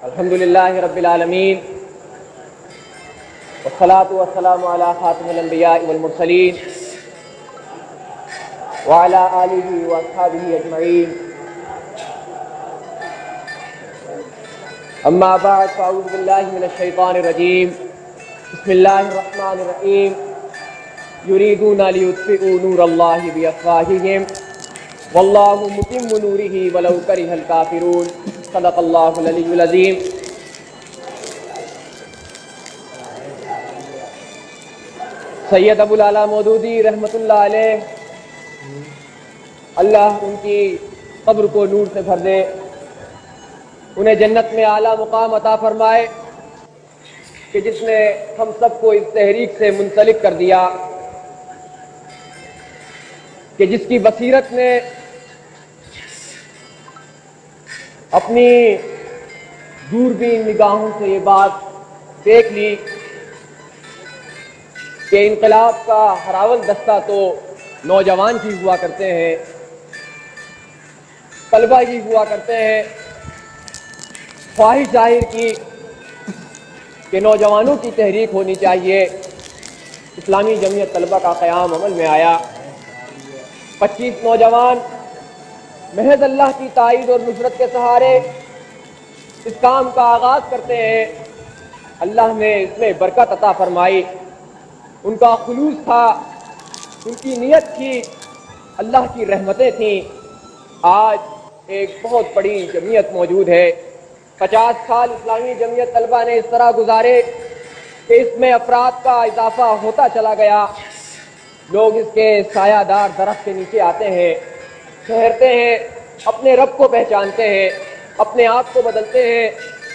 الحمدللہ رب العالمین والصلاة والسلام علی خاتم الانبیاء والمرسلین وعلی آلہ واصحابہ اجمعین اما بعد فاعوذ باللہ من الشیطان الرجیم بسم اللہ الرحمن الرحیم یریدون لیطفئوا نور اللہ بافواہہم واللہ متم نورہ ولو کرہ الکافرون صدق اللہ العلی العظیم۔ سید ابو العلا مودودی رحمۃ اللہ علیہ، اللہ ان کی قبر کو نور سے بھر دے، انہیں جنت میں اعلیٰ مقام عطا فرمائے کہ جس نے ہم سب کو اس تحریک سے منسلک کر دیا، کہ جس کی بصیرت نے اپنی دوربین نگاہوں سے یہ بات دیکھ لی کہ انقلاب کا ہراول دستہ تو نوجوان ہی ہوا کرتے ہیں، طلبہ ہی ہوا کرتے ہیں۔ خواہش ظاہر کی کہ نوجوانوں کی تحریک ہونی چاہیے، اسلامی جمعیت طلبہ کا قیام عمل میں آیا۔ 25 نوجوان محض اللہ کی تائید اور نصرت کے سہارے اس کام کا آغاز کرتے ہیں۔ اللہ نے اس میں برکت عطا فرمائی، ان کا خلوص تھا، ان کی نیت تھی، اللہ کی رحمتیں تھیں۔ آج ایک بہت بڑی جمعیت موجود ہے۔ 50 سال اسلامی جمعیت طلبہ نے اس طرح گزارے کہ اس میں افراد کا اضافہ ہوتا چلا گیا، لوگ اس کے سایہ دار درخت کے نیچے آتے ہیں، ٹھہرتے ہیں، اپنے رب کو پہچانتے ہیں، اپنے آپ کو بدلتے ہیں،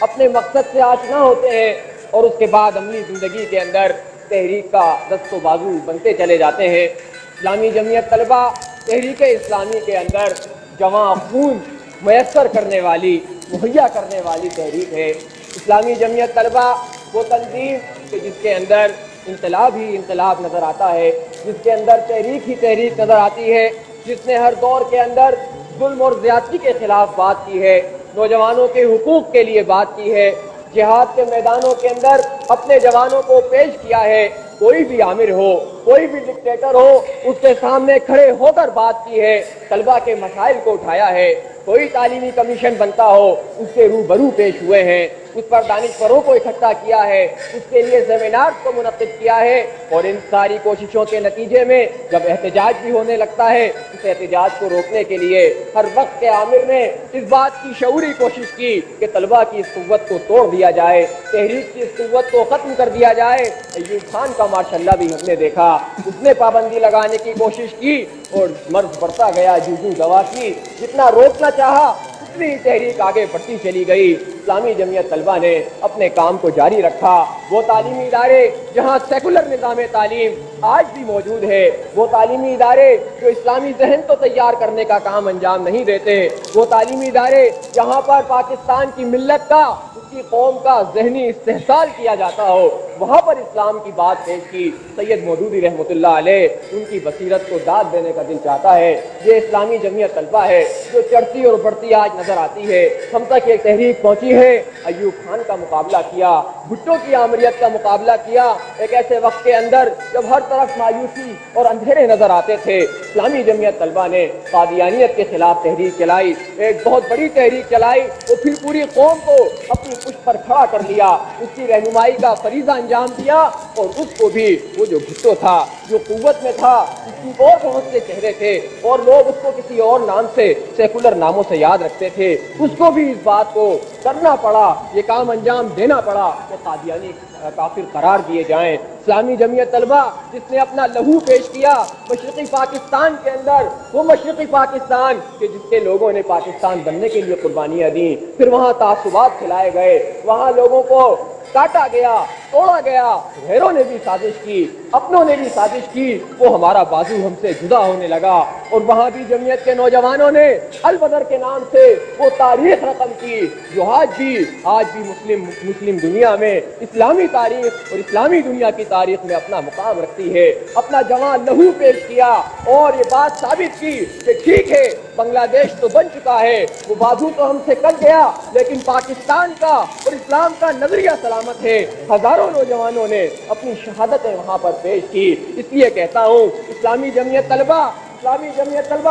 اپنے مقصد سے آشنا ہوتے ہیں، اور اس کے بعد عملی زندگی کے اندر تحریک کا دست و بازو بنتے چلے جاتے ہیں۔ اسلامی جمعیت طلبہ تحریک اسلامی کے اندر جواں خون میسر کرنے والی، مہیا کرنے والی تحریک ہے۔ اسلامی جمعیت طلبہ وہ تنظیم کہ جس کے اندر انقلاب ہی انقلاب نظر آتا ہے، جس کے اندر تحریک ہی تحریک نظر آتی ہے، جس نے ہر دور کے اندر ظلم اور زیادتی کے خلاف بات کی ہے، نوجوانوں کے حقوق کے لیے بات کی ہے، جہاد کے میدانوں کے اندر اپنے جوانوں کو پیش کیا ہے۔ کوئی بھی عامر ہو، کوئی بھی ڈکٹیٹر ہو، اس کے سامنے کھڑے ہو کر بات کی ہے، طلبہ کے مسائل کو اٹھایا ہے۔ کوئی تعلیمی کمیشن بنتا ہو، اس کے روبرو پیش ہوئے ہیں، اس پر دانشوروں کو اکٹھا کیا ہے، اس کے لیے سیمینار کو منعقد کیا ہے، اور ان ساری کوششوں کے نتیجے میں جب احتجاج بھی ہونے لگتا ہے، اس احتجاج کو روکنے کے لیے ہر وقت کے عامر نے اس بات کی شعوری کوشش کی کہ طلبہ کی اس قوت کو توڑ دیا جائے، تحریک کی اس قوت کو ختم کر دیا جائے۔ ایوب خان کا ماشاءاللہ بھی ہم نے دیکھا، اس نے پابندی لگانے کی کوشش کی اور مرض بڑھتا گیا، جوجو دوا کی، جتنا روکنا چاہا اتنی تحریک آگے بڑھتی چلی گئی۔ اسلامی جمعیت طلبہ نے اپنے کام کو جاری رکھا۔ وہ تعلیمی ادارے جہاں سیکولر نظام تعلیم آج بھی موجود ہے، وہ تعلیمی ادارے جو اسلامی ذہن تو تیار کرنے کا کام انجام نہیں دیتے، وہ تعلیمی ادارے جہاں پر پاکستان کی ملت کا، اس کی قوم کا ذہنی استحصال کیا جاتا ہو، وہاں پر اسلام کی بات پیش کی۔ سید مودودی رحمۃ اللہ علیہ، ان کی بصیرت کو داد دینے کا دل چاہتا ہے۔ یہ اسلامی جمعیت طلبہ ہے جو چڑھتی اور بڑھتی آج نظر آتی ہے۔ ہم تک ایک تحریک پہنچی ہے، ایوب خان کا مقابلہ کیا، بھٹو کی آمریت کا مقابلہ کیا، ایک ایسے وقت کے اندر جب ہر طرف مایوسی اور اندھیرے نظر آتے تھے۔ اسلامی جمعیت طلبہ نے قادیانیت کے خلاف تحریک چلائی، ایک بہت بڑی تحریک چلائی، اور پھر پوری قوم کو اپنی پشت پر کھڑا کر لیا، اس کی رہنمائی کا فریضہ انجام دیا، اور اس کو بھی وہ جو بھٹو تھا، جو قوت میں تھا، اس کی اور بہت سے چہرے تھے، اور لوگ اس کو کسی اور نام سے، سیکولر ناموں سے یاد رکھتے تھے، اس کو بھی اس بات کو کرنا پڑا، یہ کام انجام دینا پڑا کہ قادیانی کافر قرار دیے جائیں۔ اسلامی جمعیت طلبہ جس نے اپنا لہو پیش کیا مشرقی پاکستان کے اندر، وہ مشرقی پاکستان کہ جس کے لوگوں نے پاکستان بننے کے لیے قربانیاں دیں، پھر وہاں تعصبات کھلائے گئے، وہاں لوگوں کو کاٹا گیا، توڑا گیا، غیروں نے بھی سازش کی، اپنوں نے بھی سازش کی، وہ ہمارا بازو ہم سے جدا ہونے لگا، اور وہاں بھی جمعیت کے نوجوانوں نے البدر کے نام سے وہ تاریخ رقم کی جو آج بھی مسلم دنیا میں اسلامی تاریخ اور اسلامی دنیا کی تاریخ میں اپنا مقام رکھتی ہے۔ اپنا جوان لہو پیش کیا اور یہ بات ثابت کی کہ ٹھیک ہے، بنگلہ دیش تو بن چکا ہے، وہ بازو تو ہم سے کٹ گیا، لیکن پاکستان کا اور اسلام کا نظریہ سلامت ہے۔ ہزاروں نوجوانوں نے اپنی شہادتیں وہاں پر پیش کی۔ اس لیے کہتا ہوں اسلامی جمعیت طلبہ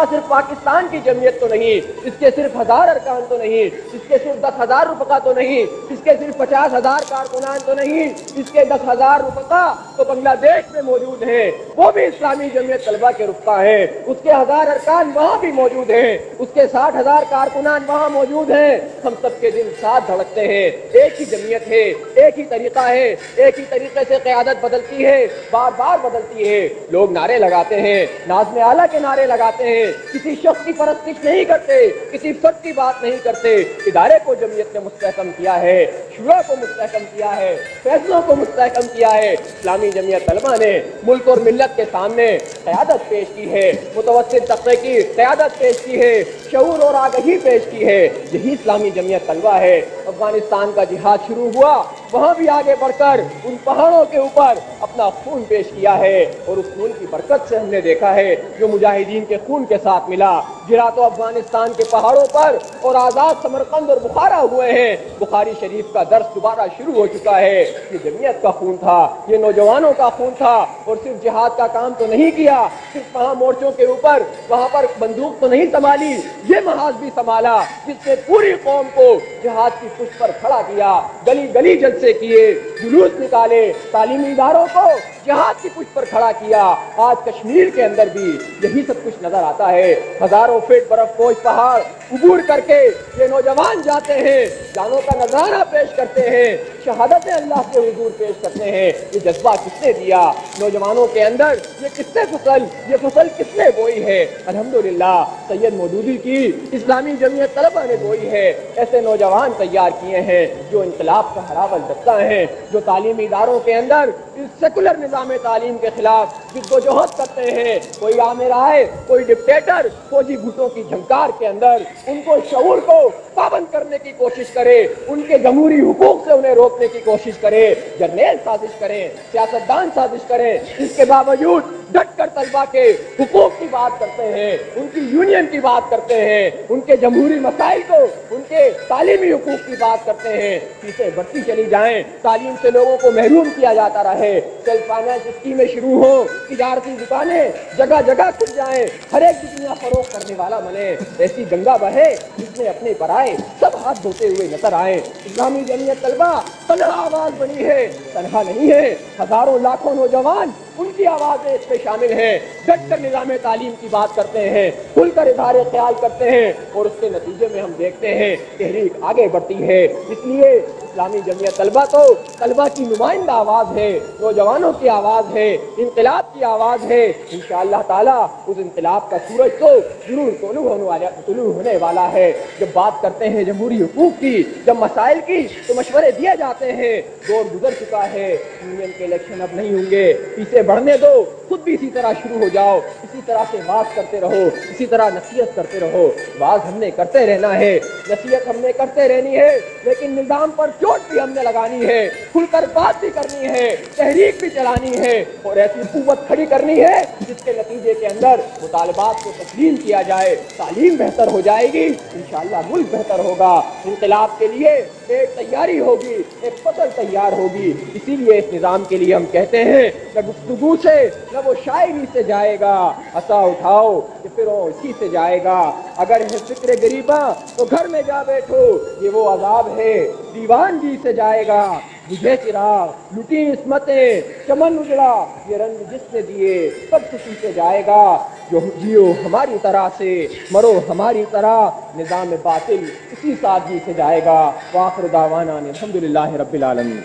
صرف پاکستان کی جمعیت تو نہیں، اس کے صرف 1000 ارکان تو نہیں، اس کے صرف 10,000 رفقا تو نہیں، اس کے صرف 50,000 کارکنان تو نہیں، اس کے 10,000 رفقا تو بنگلہ دیش میں موجود ہیں، وہ بھی اسلامی جمعیت طلبہ کے رفقا ہیں، اس کے 1000 ارکان وہاں بھی موجود ہیں، اس کے 60,000 کارکنان وہاں موجود ہیں۔ ہم سب کے دل ساتھ دھڑکتے ہیں، ایک ہی جمعیت ہے، ایک ہی طریقہ ہے، ایک ہی طریقے سے قیادت بدلتی ہے، بار بار بدلتی ہے۔ لوگ نعرے لگاتے ہیں، نازم اعلیٰ کے نعرے لگاتے ہیں، کسی شخص کی پرستش نہیں کرتے، کسی فرد کی بات نہیں کرتے۔ ادارے کو جمعیت نے مستحکم کیا ہے، شورا کو مستحکم کیا ہے، فیصلوں کو مستحکم کیا ہے۔ اسلامی جمعیت طلبہ نے ملک اور ملت کے سامنے قیادت پیش کی ہے، متوسط طبقے کی قیادت پیش کی ہے، شعور اور آگہی پیش کی ہے۔ یہی اسلامی جمعیت طلبہ ہے۔ افغانستان کا جہاد شروع ہوا، وہاں بھی آگے بڑھ کر ان پہاڑوں کے اوپر اپنا خون پیش کیا ہے، اور اس خون کی برکت سے ہم نے دیکھا ہے جو مجاہدین کے خون کے ساتھ ملا، گرا تو افغانستان کے پہاڑوں پر اور آزاد سمرقند اور بخارا ہوئے ہیں۔ بخاری شریف کا درس دوبارہ شروع ہو چکا ہے۔ یہ جمعیت کا خون تھا، یہ نوجوانوں کا خون تھا، اور صرف جہاد کا کام تو نہیں کیا، صرف وہاں مورچوں کے اوپر وہاں پر بندوق تو نہیں سنبھالی، یہ محاذ بھی سنبھالا جس نے پوری قوم کو جہاد کی پشت پر کھڑا کیا، گلی گلی جلسے کیے، جلوس نکالے، تعلیمی اداروں کو جہاد کی پشت پر کھڑا کیا۔ آج کشمیر کے اندر بھی یہی سب کچھ نظر آتا ہے۔ ہزاروں فٹ برف پوش پہاڑ عبور کر کے یہ نوجوان جاتے ہیں، جانوں کا نذرانہ پیش کرتے ہیں، شہادتیں اللہ کے حضور پیش کرتے ہیں۔ یہ جذبہ کس نے دیا نوجوانوں کے اندر؟ یہ فصل کس نے بوئی ہے؟ الحمدللہ سید مودودی کی اسلامی جمعیت طلبہ نے بوئی ہے۔ ایسے نوجوان تیار کیے ہیں جو انقلاب کا ہراول دستہ ہیں، جو تعلیمی اداروں کے اندر اس سیکولر نظام تعلیم کے خلاف جدوجہد کرتے ہیں۔ کوئی عامر آئے، کوئی ڈکٹیٹر فوجی بھوٹوں کی جھنکار کے اندر ان کو شعور کو پابند کرنے کی کوشش کرے، ان کے جمہوری حقوق سے انہیں روکنے کی کوشش کرے، جرنیل سازش کریں، سیاستدان سازش کریں، اس کے باوجود ڈٹ کر طلبہ کے حقوق کی بات کرتے ہیں، ان کی یونین کی بات کرتے ہیں، ان کے جمہوری مسائل کو، ان کے تعلیمی حقوق کی بات کرتے ہیں۔ فیسیں بڑھتی چلی جائیں، تعلیم سے لوگوں کو محروم کیا جاتا رہے، سیلف فائنانس اسکیمیں شروع ہوں، تجارتی دکانیں جگہ جگہ کھل جائیں، ہر ایک دنیا فروغ کرنے والا بنے، ایسی گنگا بہے جس میں اپنے پرائے سب ہاتھ دھوتے ہوئے نظر آئے۔ اسلامی جمعیت طلبہ تنہا آواز بنی ہے، تنہا نہیں ہے، ہزاروں لاکھوں نوجوان ان کی آوازیں اس میں شامل ہیں، ڈٹ کر نظام تعلیم کی بات کرتے ہیں، کھل کر اظہار خیال کرتے ہیں، اور اس کے نتیجے میں ہم دیکھتے ہیں تحریک آگے بڑھتی ہے۔ اس لیے اسلامی جمعیت طلبہ تو طلبہ کی نمائندہ آواز ہے، نوجوانوں کی آواز ہے، انقلاب کی آواز ہے۔ انشاءاللہ تعالیٰ اس انقلاب کا سورج تو ضرور طلوع ہونے والا ہے۔ جب بات کرتے ہیں جمہوری حقوق کی، جب مسائل کی، تو مشورے دیے جاتے ہیں، دور گزر چکا ہے، یونین کے الیکشن اب نہیں ہوں گے، پیچھے بڑھنے دو، خود بھی اسی طرح شروع ہو جاؤ، اسی طرح سے بات کرتے رہو، اسی طرح نصیحت کرتے رہو۔ بات ہم نے کرتے رہنا ہے، نصیحت ہم نے کرتے رہنی ہے، لیکن نظام پر چوٹ بھی ہم نے لگانی ہے، کھل کر بات بھی کرنی ہے، تحریک بھی چلانی ہے، اور ایسی قوت کھڑی کرنی ہے جس کے نتیجے کے اندر مطالبات کو تسلیم کیا جائے، تعلیم بہتر ہو جائے گی، انشاءاللہ ملک بہتر ہوگا۔ انقلاب کے لیے ایک تیاری ہوگی، ایک فصل تیار ہوگی۔ اسی لیے اس نظام کے لیے ہم کہتے ہیں نہ گفتگو سے، نہ وہ شاعری سے جائے گا، عصا اٹھاؤ کہ پھر وہ اسی سے جائے گا۔ اگر ہے فکر غریباں تو گھر میں جا بیٹھو، یہ وہ عذاب ہے دیوانگی سے جائے گا۔ مجھے چراغ لٹی عصمتیں چمن اجڑا، یہ رنگ جس نے دیے سب کسی سے جائے گا۔ جو جیو ہماری طرح سے، مرو ہماری طرح، نظام باطل اسی سادگی سے جائے گا۔ وآخر دعوانا الحمدللہ رب العالمین۔